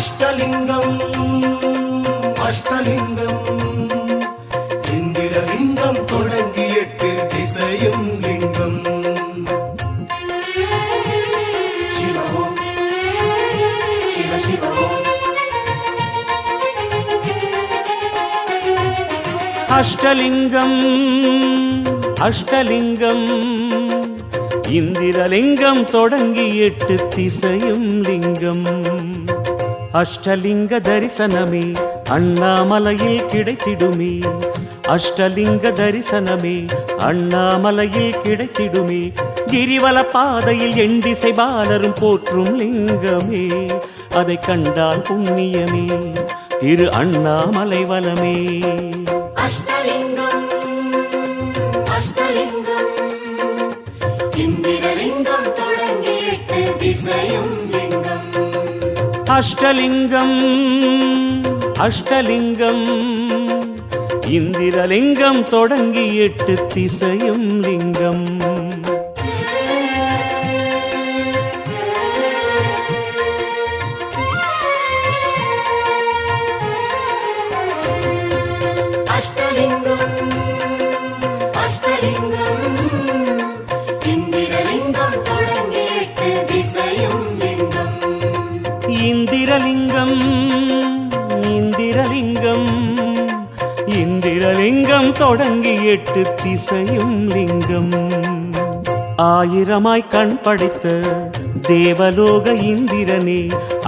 அஷ்டலிங்கம் அஷ்டலிங்கம் இந்திரலிங்கம் தொடங்கி 8 திசையும் லிங்கம் சிவோ சிவ சிவோ அஷ்டலிங்கம் அஷ்டலிங்கம் இந்திரலிங்கம் தொடங்கி 8 திசையும் லிங்கம் அஷ்டலிங்க தரிசனமே அண்ணாமலையில் கிடைத்திடுமே அஷ்டலிங்க தரிசனமே அண்ணாமலையில் கிடைத்திடுமே கிரிவல பாதையில் எண்டிசை பாலரும் போற்றும் லிங்கமே அதை கண்டால் புண்ணியமே திரு அண்ணாமலை வலமே அஷ்டலிங்கம் அஷ்டலிங்கம் இந்திரலிங்கம் தொடங்கி 8 திசையும் லிங்கம் அஷ்டலிங்கம் அஷ்டலிங்கம் இந்திரலிங்கம் தொடங்கி 8 திசையும் லிங்கம் அஷ்டலிங்கம் அஷ்டலிங்கம் இந்திரலிங்கம் தொடங்கி 8 திசையும் லிங்கம் இந்திரலிங்கம் இந்திரலிங்கம் இந்திரலிங்கம் தொடங்கி 8 திசையும் லிங்கம் ஆயிரமாய் கண் படைத்த தேவலோக இந்திரனே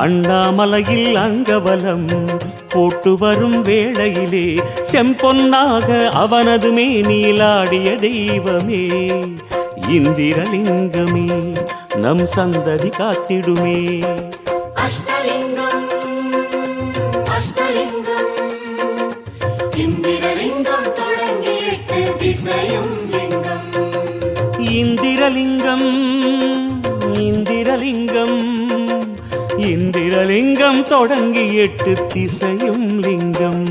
அண்ணாமலையில் அங்கவலம் போட்டு வரும் வேளையிலே செம்பொன்னாக அவனது மேனிலாடிய தெய்வமே இந்திரலிங்கமே நம் சந்ததி காத்திடுமே அஷ்டலிங்கம் அஷ்டலிங்கம் இந்திரலிங்கம் தொடங்கி 8 திசையும் லிங்கம் இந்திரலிங்கம் இந்திரலிங்கம் இந்திரலிங்கம் தொடங்கி 8 திசையும் லிங்கம்